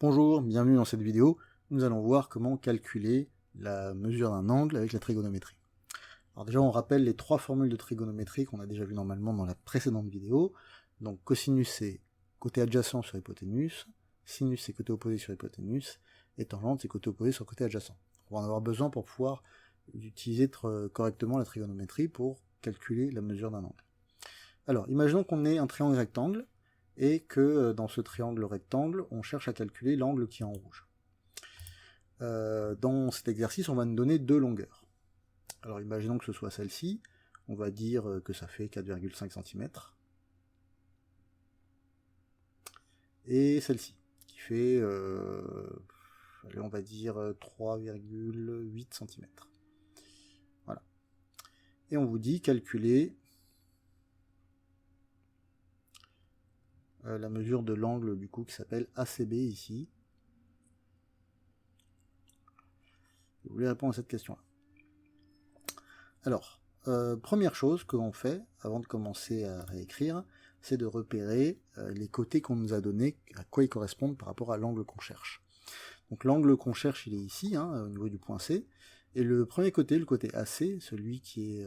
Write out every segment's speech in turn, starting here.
Bonjour, bienvenue dans cette vidéo. Nous allons voir comment calculer la mesure d'un angle avec la trigonométrie. Alors déjà, on rappelle les trois formules de trigonométrie qu'on a déjà vues normalement dans la précédente vidéo. Donc cosinus c'est côté adjacent sur hypoténuse, sinus c'est côté opposé sur hypoténuse, et tangente c'est côté opposé sur côté adjacent. On va en avoir besoin pour pouvoir utiliser correctement la trigonométrie pour calculer la mesure d'un angle. Alors, imaginons qu'on ait un triangle rectangle, et que dans ce triangle rectangle, on cherche à calculer l'angle qui est en rouge. Dans cet exercice, on va nous donner deux longueurs. Alors imaginons que ce soit celle-ci, on va dire que ça fait 4,5 cm, et celle-ci, qui fait, allez, on va dire 3,8 cm. Voilà. Et on vous dit calculer la mesure de l'angle du coup qui s'appelle ACB ici. Vous voulez répondre à cette question-là. Alors, première chose que l'on fait avant de commencer à réécrire, c'est de repérer les côtés qu'on nous a donnés, à quoi ils correspondent par rapport à l'angle qu'on cherche. Donc l'angle qu'on cherche, il est ici, au niveau du point C, et le premier côté, le côté AC, celui qui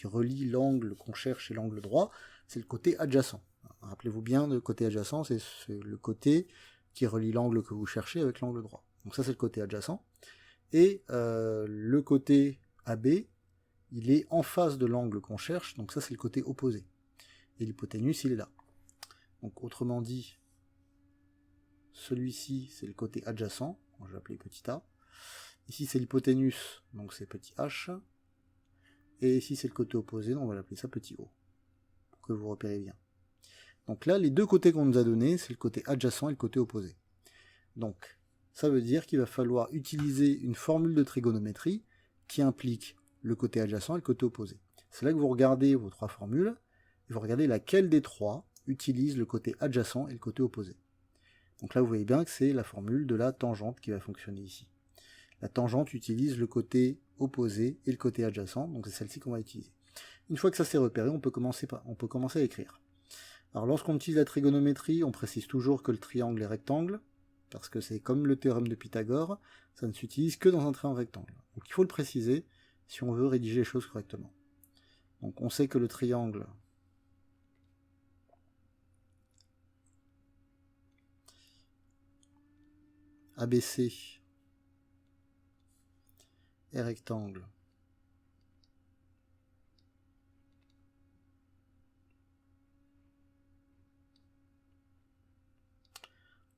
relie l'angle qu'on cherche et l'angle droit, c'est le côté adjacent. Rappelez-vous bien, le côté adjacent, c'est le côté qui relie l'angle que vous cherchez avec l'angle droit. Donc ça, c'est le côté adjacent. Et le côté AB, il est en face de l'angle qu'on cherche, donc ça, c'est le côté opposé. Et l'hypoténuse, il est là. Donc autrement dit, celui-ci, c'est le côté adjacent, je vais l'appeler petit a. Ici, c'est l'hypoténuse, donc c'est petit h. Et ici, c'est le côté opposé, donc on va l'appeler ça petit o, pour que vous repérez bien. Donc là, les deux côtés qu'on nous a donnés, c'est le côté adjacent et le côté opposé. Donc, ça veut dire qu'il va falloir utiliser une formule de trigonométrie qui implique le côté adjacent et le côté opposé. C'est là que vous regardez vos trois formules, et vous regardez laquelle des trois utilise le côté adjacent et le côté opposé. Donc là, vous voyez bien que c'est la formule de la tangente qui va fonctionner ici. La tangente utilise le côté opposé et le côté adjacent, donc c'est celle-ci qu'on va utiliser. Une fois que ça s'est repéré, on peut commencer à écrire. Alors lorsqu'on utilise la trigonométrie, on précise toujours que le triangle est rectangle, parce que c'est comme le théorème de Pythagore, ça ne s'utilise que dans un triangle rectangle. Donc il faut le préciser si on veut rédiger les choses correctement. Donc on sait que le triangle ABC est rectangle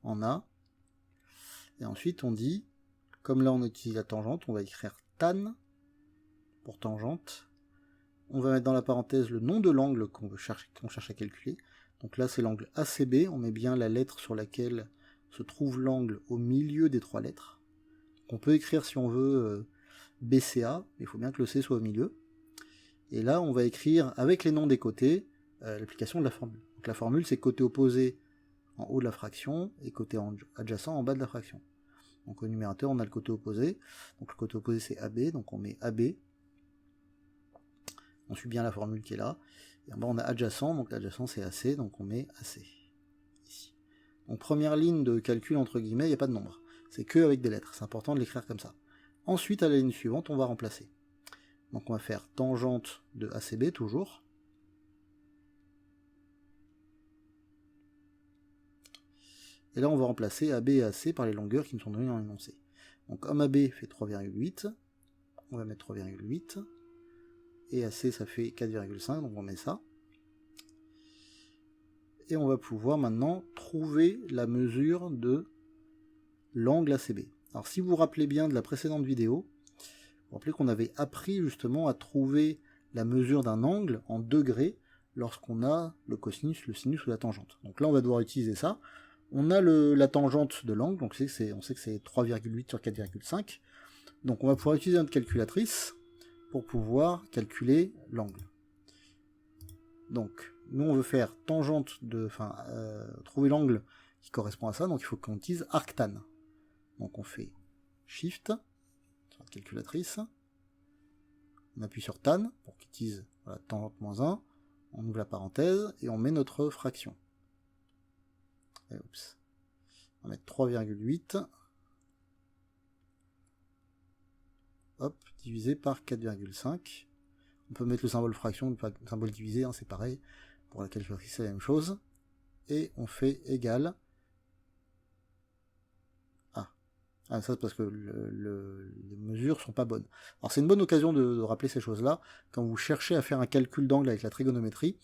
en A. Et ensuite on dit, comme là on utilise la tangente, on va écrire tan pour tangente. On va mettre dans la parenthèse le nom de l'angle qu'on cherche à calculer. Donc là c'est l'angle ACB, on met bien la lettre sur laquelle se trouve l'angle au milieu des trois lettres. On peut écrire si on veut BCA, mais il faut bien que le C soit au milieu. Et là on va écrire avec les noms des côtés l'application de la formule. Donc la formule c'est côté opposé en haut de la fraction et côté adjacent en bas de la fraction. Donc au numérateur on a le côté opposé, donc le côté opposé c'est AB, donc on met AB, on suit bien la formule qui est là, et en bas on a adjacent, donc l'adjacent c'est AC, donc on met AC, ici. Donc première ligne de calcul entre guillemets, il n'y a pas de nombre, c'est que avec des lettres, c'est important de l'écrire comme ça. Ensuite à la ligne suivante on va remplacer. Donc on va faire tangente de ACB toujours, et là on va remplacer AB et AC par les longueurs qui nous sont données dans l'énoncé. Donc comme AB fait 3,8, on va mettre 3,8, et AC ça fait 4,5, donc on met ça. Et on va pouvoir maintenant trouver la mesure de l'angle ACB. Alors si vous vous rappelez bien de la précédente vidéo, vous vous rappelez qu'on avait appris justement à trouver la mesure d'un angle en degrés lorsqu'on a le cosinus, le sinus ou la tangente. Donc là on va devoir utiliser ça. On a la tangente de l'angle, donc on sait que c'est 3,8 sur 4,5. Donc on va pouvoir utiliser notre calculatrice pour pouvoir calculer l'angle. Donc nous on veut faire tangente de, trouver l'angle qui correspond à ça, donc il faut qu'on utilise arctan. Donc on fait Shift sur la calculatrice, on appuie sur tan pour qu'il utilise tangente moins 1, on ouvre la parenthèse et on met notre fraction. Et, On va mettre 3,8. Hop, divisé par 4,5. On peut mettre le symbole fraction, le symbole divisé, hein, c'est pareil. Pour la calculatrice, c'est la même chose. Et on fait égal. Ah, ça c'est parce que les mesures sont pas bonnes. Alors c'est une bonne occasion de rappeler ces choses-là. Quand vous cherchez à faire un calcul d'angle avec la trigonométrie,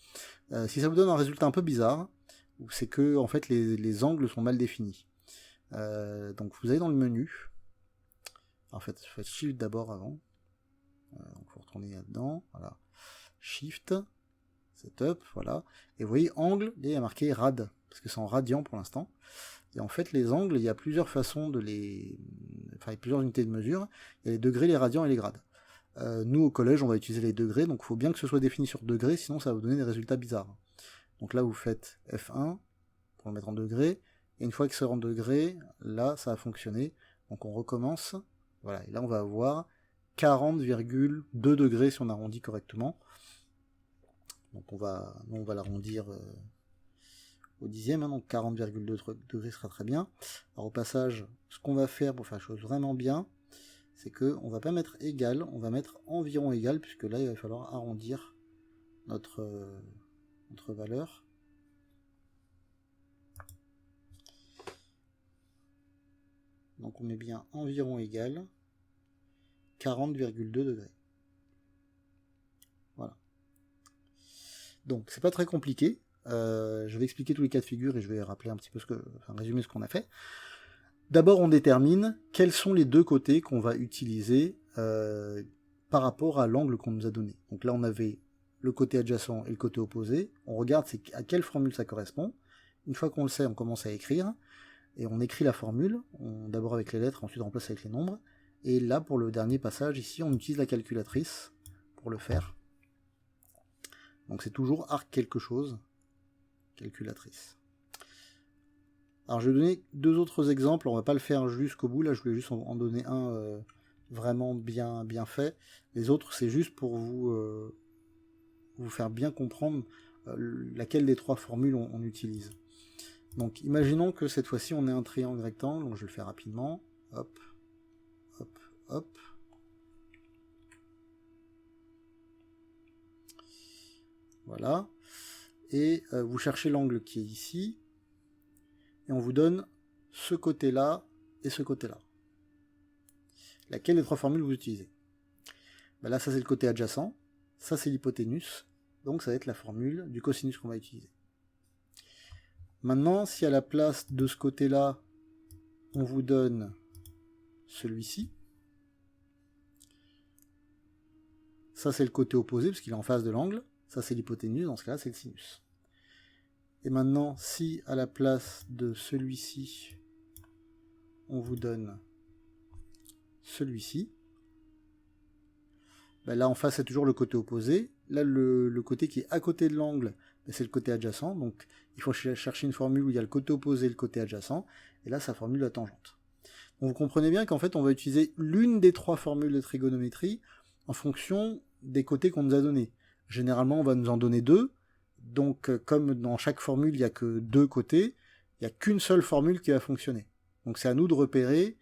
si ça vous donne un résultat un peu bizarre, c'est que en fait les angles sont mal définis. Donc vous allez dans le menu. En fait, faites Shift d'abord avant. Donc vous retournez là-dedans. Voilà. Shift, Setup, voilà. Et vous voyez angle, il y a marqué rad, parce que c'est en radian pour l'instant. Et en fait, les angles, il y a plusieurs façons de les... Enfin, il y a plusieurs unités de mesure. Il y a les degrés, les radians et les grades. Nous, au collège, on va utiliser les degrés, donc il faut bien que ce soit défini sur degrés, sinon ça va vous donner des résultats bizarres. Donc là, vous faites F1, pour le mettre en degrés, et une fois que c'est en degrés, là, ça a fonctionné. Donc on recommence, voilà, et là, on va avoir 40,2 degrés si on arrondit correctement. Donc on va l'arrondir... au dixième, hein, donc 40,2 degrés sera très bien. Alors au passage, ce qu'on va faire pour faire la chose vraiment bien, c'est que on va pas mettre égal, on va mettre environ égal, puisque là il va falloir arrondir notre valeur. Donc on met bien environ égal 40,2 degrés. Voilà. Donc c'est pas très compliqué. Je vais expliquer tous les cas de figure et je vais rappeler un petit peu résumer ce qu'on a fait. D'abord, on détermine quels sont les deux côtés qu'on va utiliser par rapport à l'angle qu'on nous a donné. Donc là, on avait le côté adjacent et le côté opposé. On regarde à quelle formule ça correspond. Une fois qu'on le sait, on commence à écrire. Et on écrit la formule, d'abord avec les lettres, ensuite on remplace avec les nombres. Et là, pour le dernier passage, ici, on utilise la calculatrice pour le faire. Donc c'est toujours arc quelque chose. Calculatrice. Alors je vais donner deux autres exemples, on va pas le faire jusqu'au bout, là je voulais juste en donner un vraiment bien fait. Les autres c'est juste pour vous faire bien comprendre laquelle des trois formules on utilise. Donc imaginons que cette fois-ci on ait un triangle rectangle, donc je vais le faire rapidement. Hop, hop, hop. Voilà. Et vous cherchez l'angle qui est ici, et on vous donne ce côté-là et ce côté-là. Laquelle des trois formules vous utilisez? Ben là, ça c'est le côté adjacent, ça c'est l'hypoténuse, donc ça va être la formule du cosinus qu'on va utiliser. Maintenant, si à la place de ce côté-là, on vous donne celui-ci, ça c'est le côté opposé, parce qu'il est en face de l'angle, ça c'est l'hypoténuse, dans ce cas-là c'est le sinus. Et maintenant, si à la place de celui-ci, on vous donne celui-ci, ben là en face c'est toujours le côté opposé. Là le côté qui est à côté de l'angle, ben c'est le côté adjacent. Donc il faut chercher une formule où il y a le côté opposé et le côté adjacent. Et là ça formule la tangente. Donc vous comprenez bien qu'en fait on va utiliser l'une des trois formules de trigonométrie en fonction des côtés qu'on nous a donnés. Généralement on va nous en donner deux. Donc, comme dans chaque formule, il n'y a que deux côtés, il n'y a qu'une seule formule qui va fonctionner. Donc, c'est à nous de repérer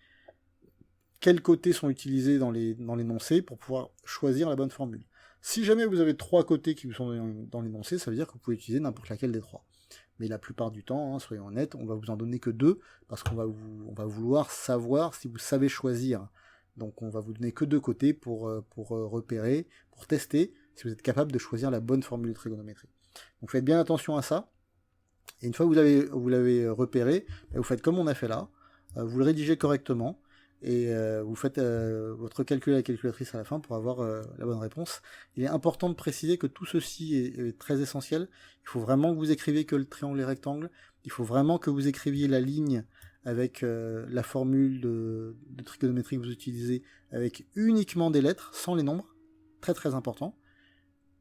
quels côtés sont utilisés dans l'énoncé pour pouvoir choisir la bonne formule. Si jamais vous avez trois côtés qui vous sont dans l'énoncé, ça veut dire que vous pouvez utiliser n'importe laquelle des trois. Mais la plupart du temps, hein, soyons honnêtes, on va vous en donner que deux, parce qu'on va vouloir savoir si vous savez choisir. Donc, on va vous donner que deux côtés pour repérer, pour tester si vous êtes capable de choisir la bonne formule de trigonométrie. Donc faites bien attention à ça. Et une fois que vous l'avez repéré, vous faites comme on a fait là. Vous le rédigez correctement. Et vous faites votre calcul à la calculatrice à la fin pour avoir la bonne réponse. Il est important de préciser que tout ceci est très essentiel. Il faut vraiment que vous écriviez que le triangle et rectangle. Il faut vraiment que vous écriviez la ligne avec la formule de trigonométrie que vous utilisez avec uniquement des lettres, sans les nombres. Très très important.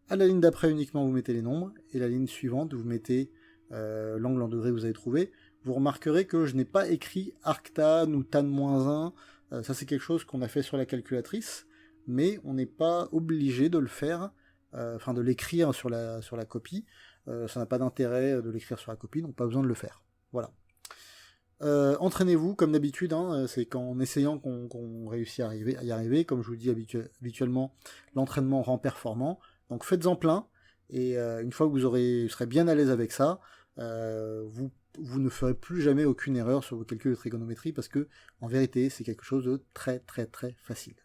À la ligne d'après uniquement vous mettez les nombres, et la ligne suivante vous mettez l'angle en degrés que vous avez trouvé. Vous remarquerez que je n'ai pas écrit arctan ou tan-1, ça c'est quelque chose qu'on a fait sur la calculatrice, mais on n'est pas obligé de le faire, de l'écrire sur la copie, ça n'a pas d'intérêt de l'écrire sur la copie, donc pas besoin de le faire. Voilà. Entraînez-vous comme d'habitude, hein, c'est qu'en essayant qu'on réussit à y arriver. Comme je vous dis habituellement, l'entraînement rend performant. Donc faites-en plein, et une fois que vous serez bien à l'aise avec ça, vous ne ferez plus jamais aucune erreur sur vos calculs de trigonométrie, parce que en vérité c'est quelque chose de très très très facile.